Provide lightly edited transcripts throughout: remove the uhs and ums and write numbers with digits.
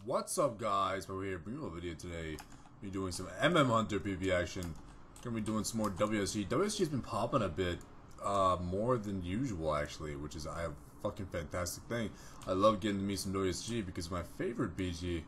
What's up, guys? We're here bringing you a video today. We're doing some Hunter PvP action. Gonna be doing some more WSG. WSG has been popping a bit more than usual, actually, which is a fucking fantastic thing. I love getting to meet some WSG because my favorite BG.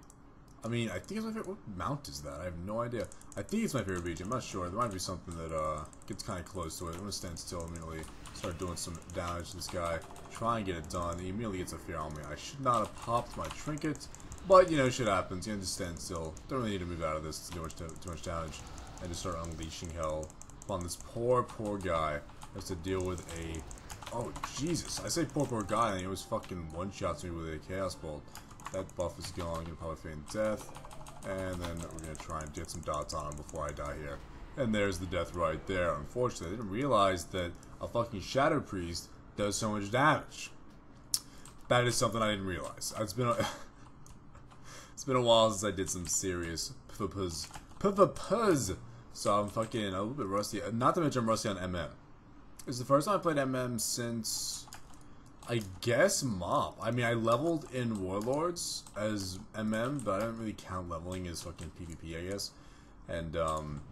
I mean, I think it's my favorite. What mount is that? I have no idea. I think it's my favorite BG. I'm not sure. There might be something that gets kind of close to it. I'm gonna stand still immediately. Start doing some damage to this guy. Try and get it done. He immediately gets a fear on me. I should not have popped my trinket. But, you know, shit happens. You can just stand still. Don't really need to move out of this to do too much damage. And just start unleashing hell upon this poor guy. Has to deal with a... Oh, Jesus. I say poor guy, and he was fucking one-shots me with a Chaos Bolt. That buff is gone. I'm gonna probably feign death. And then we're gonna try and get some dots on him before I die here. And there's the death right there. Unfortunately, I didn't realize that a fucking Shadow Priest does so much damage. That is something I didn't realize. It's been a... It's been a while since I did some serious PvPs. So I'm fucking a little bit rusty. Not to mention I'm rusty on MM. It's the first time I played MM since, I guess, MOP. I mean, I leveled in Warlords as MM, but I don't really count leveling as fucking PvP, I guess. And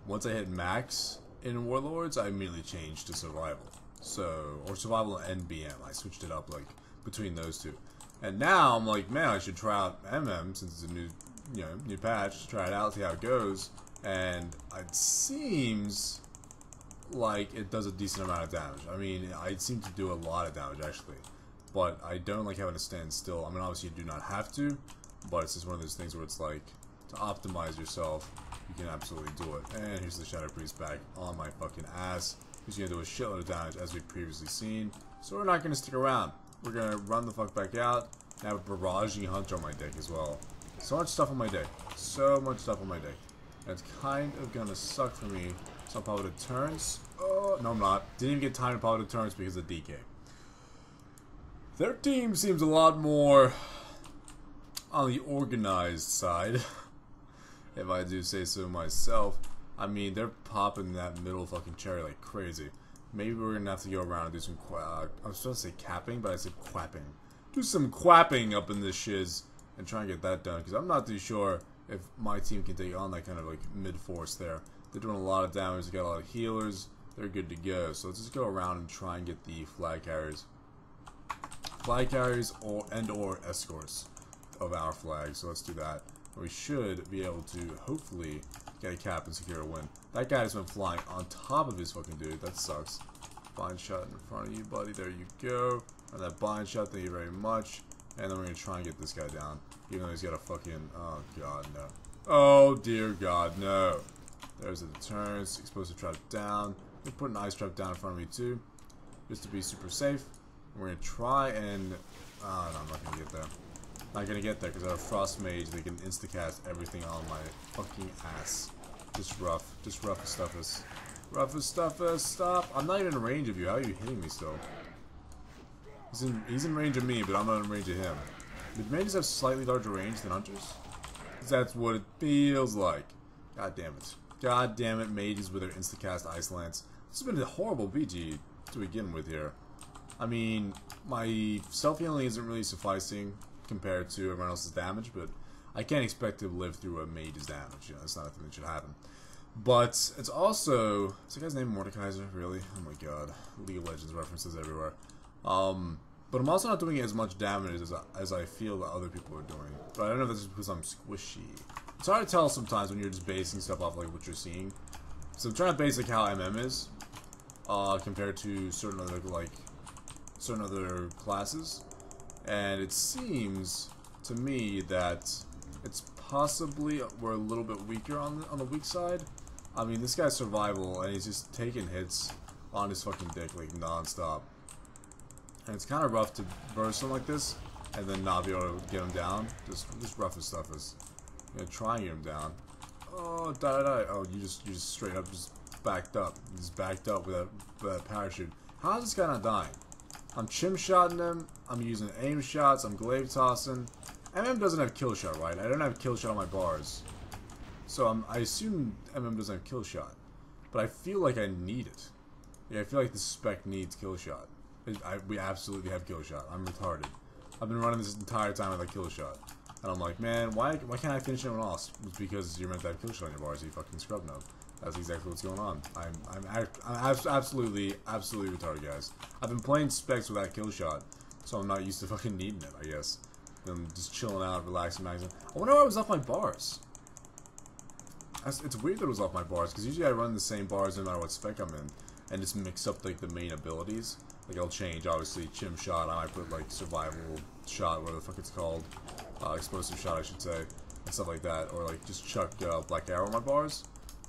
once I hit max in Warlords, I immediately changed to Survival. So, or Survival and BM. I switched it up, like, between those two. And now I'm like, man, I should try out MM since it's a new, new patch. Try it out, see how it goes. And it seems like it does a decent amount of damage. I mean, I seem to do a lot of damage actually, but I don't like having to stand still. I mean, obviously you do not have to, but it's just one of those things where it's like to optimize yourself, you can absolutely do it. And here's the Shadow Priest back on my fucking ass. He's gonna do a shitload of damage as we've previously seen. So we're not gonna stick around. We're gonna run the fuck back out. I have a barraging hunter on my deck as well. So much stuff on my deck. So much stuff on my deck. And it's kind of gonna suck for me. So I'll probably turns. Oh, no I'm not. Didn't even get time to probably turns because of DK. Their team seems a lot more on the organized side. If I do say so myself. I mean, they're popping that middle fucking cherry like crazy. Maybe we're gonna have to go around and do some I was supposed to say capping, but I said quapping. Do some quapping up in this shiz and try and get that done, because I'm not too sure if my team can take on that kind of like mid-force there. They're doing a lot of damage, they got a lot of healers, they're good to go. So let's just go around and try and get the flag carriers. Flag carriers or escorts of our flag, so let's do that. We should be able to hopefully get a cap and secure a win. That guy just went flying on top of his fucking dude. That sucks. Bind shot in front of you, buddy. There you go. And that bind shot, thank you very much. And then we're gonna try and get this guy down. Even though he's got a fucking... Oh, God, no. Oh, dear God, no. There's the deterrence. Explosive trap down. We put an ice trap down in front of me, too. Just to be super safe. And we're gonna try and... Oh, no, I'm not gonna get there. Not gonna get there because I have a Frost Mage. They can insta-cast everything on my fucking ass. Just rough as stuff is. Rough as stuff is. Stop. I'm not even in range of you. How are you hitting me still? He's in range of me, but I'm not in range of him. Did mages have slightly larger range than hunters? Because that's what it feels like. God damn it. God damn it, mages with their insta-cast Ice Lance. This has been a horrible BG to begin with here. I mean, my self-healing isn't really sufficing compared to everyone else's damage, but I can't expect to live through a mage's damage. You know, that's not a thing that should happen. But it's also... Is the guy's name Mordekaiser? Really? Oh my god. League of Legends references everywhere. But I'm also not doing as much damage as I feel that other people are doing. But I don't know if that's just because I'm squishy. It's hard to tell sometimes when you're just basing stuff off like what you're seeing. So I'm trying to base like how MM is compared to certain other classes. And it seems to me that it's possibly we're a little bit weaker on the weak side. I mean, this guy's survival, and he's just taking hits on his fucking dick like non-stop. And it's kind of rough to burst him like this, and then not be able to get him down. Just rough as stuff is. I'm gonna try and get him down. Oh, die. Oh, you just straight up just backed up. You just backed up with that parachute. How is this guy not dying? I'm chim-shotting him, I'm using aim shots, I'm glaive tossing. MM doesn't have kill shot, right? I don't have kill shot on my bars. So I assume MM doesn't have kill shot. But I feel like I need it. Yeah, I feel like the spec needs kill shot. We absolutely have kill shot. I'm retarded. I've been running this entire time with a kill shot. And I'm like, man, why can't I finish anyone else? It's because you're meant to have kill shot on your bars, you fucking scrub nub. That's exactly what's going on. I'm absolutely retarded, guys. I've been playing specs without kill shot, so I'm not used to fucking needing it, I guess. I'm just chilling out, relaxing, maxing. I wonder why I was off my bars. It's weird that it was off my bars, because usually I run the same bars no matter what spec I'm in, and just mix up like the main abilities. Like I'll change, obviously, chim shot, I might put like survival shot, whatever the fuck it's called, explosive shot I should say, and stuff like that, or like just chuck black arrow on my bars,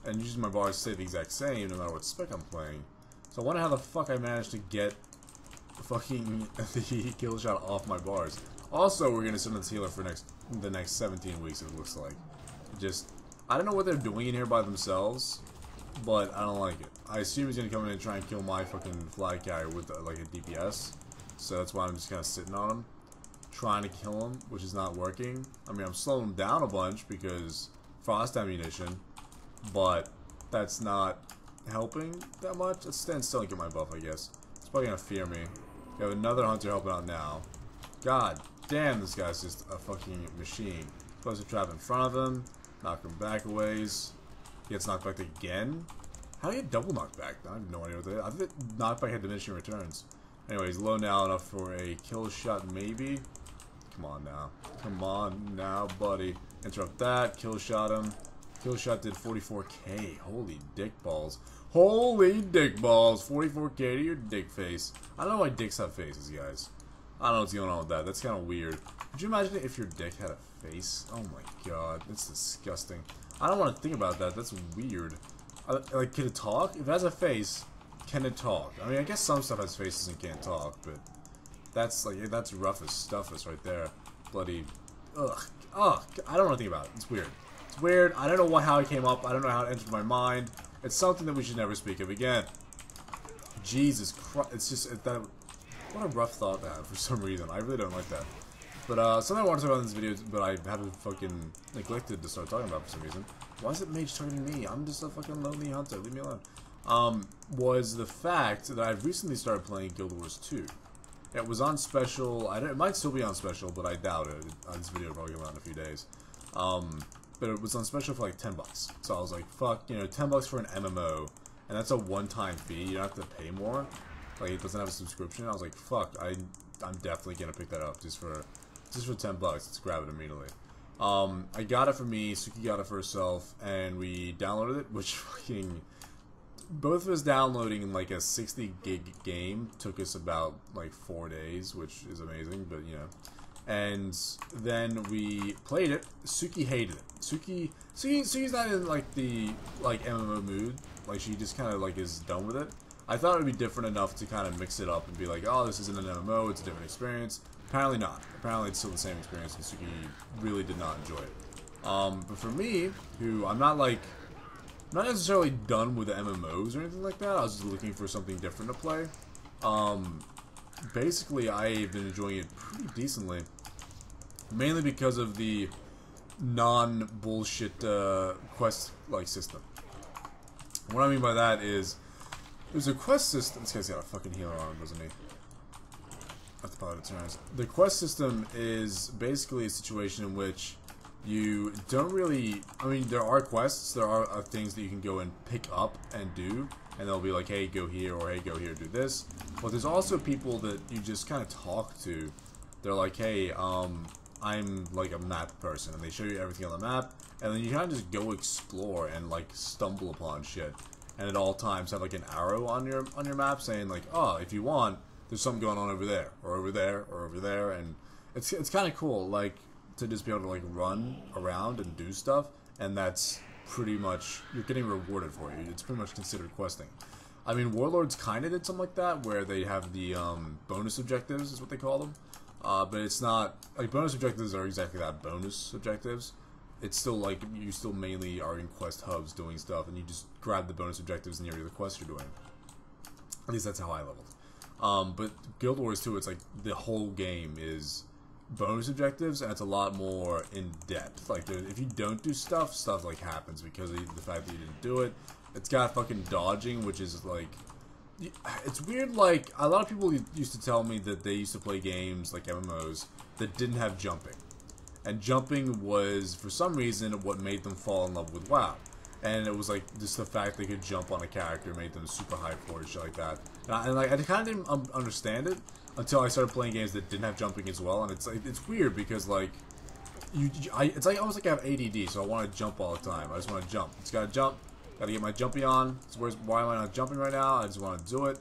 and usually my bars stay the exact same no matter what spec I'm playing. So I wonder how the fuck I managed to get fucking the kill shot off my bars. Also, we're gonna send this healer for the next 17 weeks, it looks like. I don't know what they're doing in here by themselves, but I don't like it. I assume he's gonna come in and try and kill my fucking flag carrier with like a DPS, so that's why I'm just kind of sitting on him, trying to kill him, which is not working. I mean, I'm slowing him down a bunch because frost ammunition, but that's not helping that much. Let's stand still and get my buff, I guess. It's probably gonna fear me. We have another hunter helping out now. God damn, this guy's just a fucking machine. Explosive trap in front of him. Knock him back a ways. He gets knocked back again. How do you get double knocked back? I have no idea what that is. I think knockback had diminishing returns. Anyway, he's low now enough for a kill shot, maybe. Come on now. Come on now, buddy. Interrupt that. Kill shot him. Kill shot did 44k. Holy dick balls. Holy dick balls. 44k to your dick face. I don't know why dicks have faces, guys. I don't know what's going on with that. That's kind of weird. Could you imagine if your dick had a face? Oh my god. That's disgusting. I don't want to think about that. That's weird. Like, can it talk? If it has a face, can it talk? I mean, I guess some stuff has faces and can't talk, but that's like, that's rough as stuffus right there. Bloody, ugh, ugh. I don't want to think about it. It's weird. It's weird. I don't know how it came up. I don't know how it entered my mind. It's something that we should never speak of again. Jesus Christ. It's just, what a rough thought to have for some reason. I really don't like that. But, something I want to talk about in this video, but I haven't fucking neglected to start talking about for some reason. Why is it mage targeting me? I'm just a fucking lonely hunter. Leave me alone. Was the fact that I've recently started playing Guild Wars 2. It was on special. It might still be on special, but I doubt it. This video will probably come out in a few days. But it was on special for like $10. So I was like, fuck, you know, $10 for an MMO. And that's a one-time fee. You don't have to pay more. Like, it doesn't have a subscription. I was like, fuck, I'm definitely gonna pick that up just for $10. Let's grab it immediately. I got it for me, Suki got it for herself, and we downloaded it, which fucking, both of us downloading in like a 60 gig game took us about like 4 days, which is amazing, but you know. And then we played it. Suki hated it. Suki's not in like the MMO mood. Like, she just kind of like is done with it. I thought it would be different enough to kind of mix it up and be like, oh, this isn't an MMO, it's a different experience. Apparently not. Apparently it's still the same experience, and Suki really did not enjoy it. But for me, who I'm not necessarily done with the MMOs or anything like that, I was just looking for something different to play. Basically, I've been enjoying it pretty decently. Mainly because of the non-bullshit quest-like system. What I mean by that is, there's a quest system. This guy's got a fucking healer on him, doesn't he? That's the pilot turns. The quest system is basically a situation in which you don't really. I mean, there are quests. There are things that you can go and pick up and do, and they'll be like, "Hey, go here," or "Hey, go here, do this." But there's also people that you just kind of talk to. They're like, "Hey, I'm like a map person," and they show you everything on the map, and then you kind of just go explore and like stumble upon shit. And at all times have like an arrow on your map saying like, oh, if you want, there's something going on over there, or over there, or over there, and it's kind of cool, like, to just be able to like run around and do stuff, and that's pretty much, you're getting rewarded for it. It's pretty much considered questing. I mean, Warlords kind of did something like that, where they have the bonus objectives, is what they call them, but it's not, like, bonus objectives are exactly that, bonus objectives. It's still like, you still mainly are in quest hubs doing stuff, and you just grab the bonus objectives near the quest you're doing. At least that's how I leveled. But Guild Wars 2, it's like, the whole game is bonus objectives, and it's a lot more in depth. Like, if you don't do stuff like happens because of the fact that you didn't do it. It's got fucking dodging, which is like, it's weird. Like, a lot of people used to tell me that they used to play games like MMOs that didn't have jumping. And jumping was, for some reason, what made them fall in love with WoW. And it was like just the fact they could jump on a character made them super hyped for it, shit like that. And like I kind of didn't understand it until I started playing games that didn't have jumping as well. And it's like it's weird because like it's like almost like I have ADD, so I want to jump all the time. I just want to jump. Just gotta jump. Gotta get my jumpy on. So why am I not jumping right now? I just want to do it,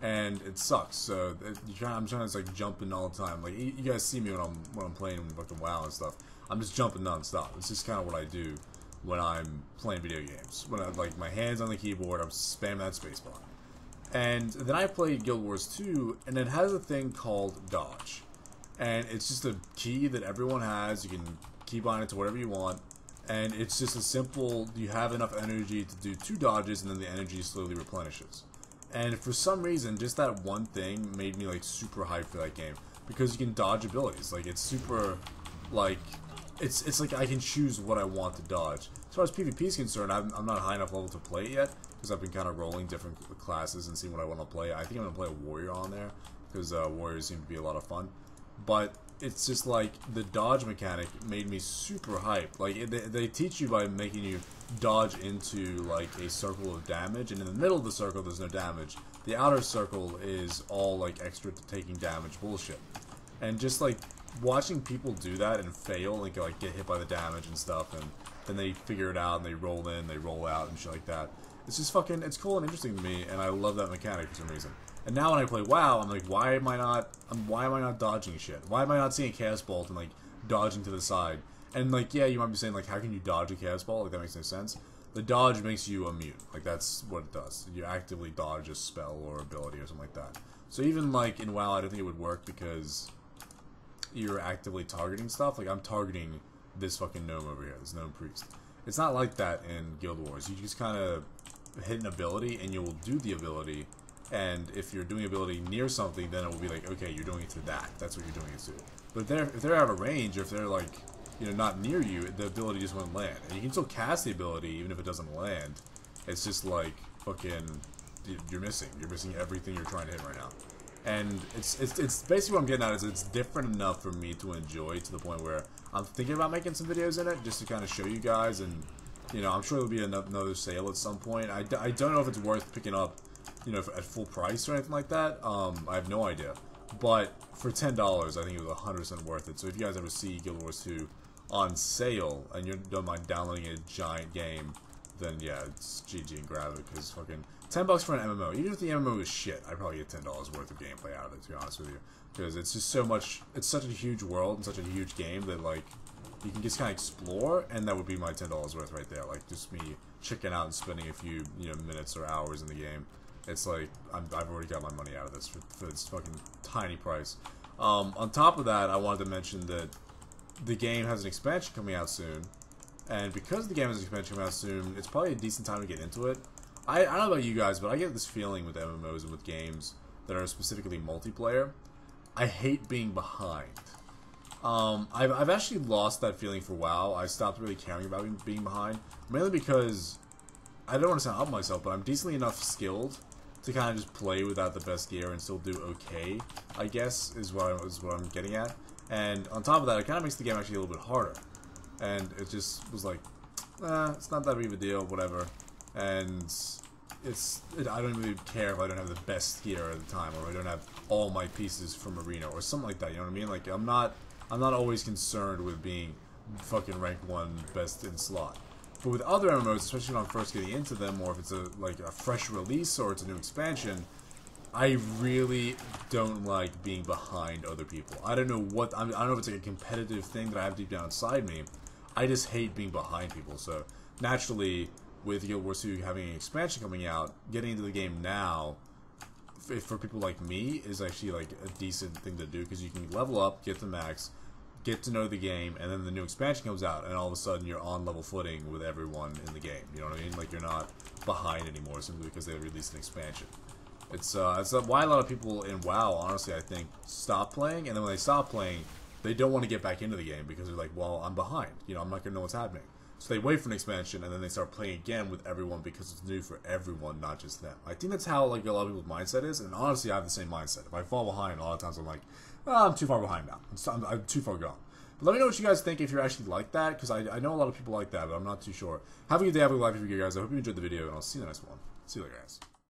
and it sucks. So I'm trying to like jumping all the time. Like you guys see me when I'm playing fucking WoW and stuff. I'm just jumping non-stop. It's just kind of what I do when I'm playing video games. When I like my hands on the keyboard, I'm spamming that spacebar. And then I played Guild Wars 2, and it has a thing called dodge. And it's just a key that everyone has. You can keybind it to whatever you want. And it's just a simple, you have enough energy to do 2 dodges, and then the energy slowly replenishes. And for some reason, just that one thing made me like super hyped for that game. Because you can dodge abilities. Like it's super, like, it's like I can choose what I want to dodge. As far as PvP is concerned, I'm not high enough level to play it yet. Because I've been kind of rolling different classes and seeing what I want to play. I think I'm going to play a warrior on there. Because warriors seem to be a lot of fun. But it's just like the dodge mechanic made me super hyped. Like they teach you by making you dodge into like a circle of damage, and in the middle of the circle there's no damage. The outer circle is all like extra to taking damage bullshit. And just like watching people do that and fail and like get hit by the damage and stuff, and then they figure it out and they roll in, they roll out and shit like that. It's just fucking, it's cool and interesting to me, and I love that mechanic for some reason. And now when I play WoW, I'm like, why am I not dodging shit? Why am I not seeing a Chaos Bolt and like dodging to the side? And like, yeah, you might be saying like, how can you dodge a Chaos Bolt? Like that makes no sense. The dodge makes you immune. Like that's what it does. You actively dodge a spell or ability or something like that. So even like in WoW, I don't think it would work because you're actively targeting stuff. Like I'm targeting this fucking gnome over here, this gnome priest. It's not like that in Guild Wars. You just kind of hit an ability and you will do the ability. And if you're doing ability near something, then it will be like, okay, you're doing it to that. That's what you're doing it to. But if they're out of range, or if they're like, you know, not near you, the ability just won't land. And you can still cast the ability even if it doesn't land. It's just like fucking, you're missing. You're missing everything you're trying to hit right now. And it's basically what I'm getting at is it's different enough for me to enjoy to the point where I'm thinking about making some videos in it just to kind of show you guys. And you know, I'm sure there'll be another sale at some point. I don't know if it's worth picking up, you know, at full price or anything like that. I have no idea. But for $10, I think it was 100% worth it. So if you guys ever see Guild Wars 2 on sale and you don't mind downloading a giant game, then yeah, it's GG and grab it. Because fucking $10 for an MMO. Even if the MMO is shit, I'd probably get $10 worth of gameplay out of it, to be honest with you. Because it's just so much, it's such a huge world and such a huge game that like, you can just kind of explore, and that would be my $10 worth right there. Like just me checking out and spending a few, you know, minutes or hours in the game. It's like, I've already got my money out of this for this fucking tiny price. On top of that, I wanted to mention that the game has an expansion coming out soon. And because the game has an expansion coming out soon, it's probably a decent time to get into it. I don't know about you guys, but I get this feeling with MMOs and with games that are specifically multiplayer. I hate being behind. I've actually lost that feeling for WoW. I stopped really caring about being behind. Mainly because, I don't want to sound up myself, but I'm decently enough skilled to kind of just play without the best gear and still do okay, I guess, is what I'm getting at. And on top of that, it kind of makes the game actually a little bit harder. And it just was like, it's not that big of a deal, whatever. And I don't really care if I don't have the best gear at the time, or I don't have all my pieces from Arena, or something like that, you know what I mean? Like, I'm not always concerned with being fucking rank 1 best in slot. But with other MMOs, especially when I'm first getting into them, or if it's like a fresh release or it's a new expansion, I really don't like being behind other people. I don't know what, I don't know if it's like a competitive thing that I have deep down inside me. I just hate being behind people. So naturally, with Guild Wars 2 having an expansion coming out, getting into the game now, for people like me, is actually like a decent thing to do, because you can level up, get to max, get to know the game, and then the new expansion comes out, and all of a sudden you're on level footing with everyone in the game. You know what I mean? Like, you're not behind anymore simply because they released an expansion. It's why a lot of people in WoW, honestly, I think, stop playing, and then when they stop playing, they don't want to get back into the game because they're like, well, I'm behind. You know, I'm not going to know what's happening. So they wait for an expansion, and then they start playing again with everyone because it's new for everyone, not just them. I think that's how like a lot of people's mindset is, and honestly, I have the same mindset. If I fall behind, a lot of times I'm like, oh, I'm too far behind now. I'm too far gone. But let me know what you guys think if you're actually like that, because I know a lot of people like that, but I'm not too sure. Have a good day, have a good life, guys. I hope you enjoyed the video, and I'll see you in the next one. See you later, guys.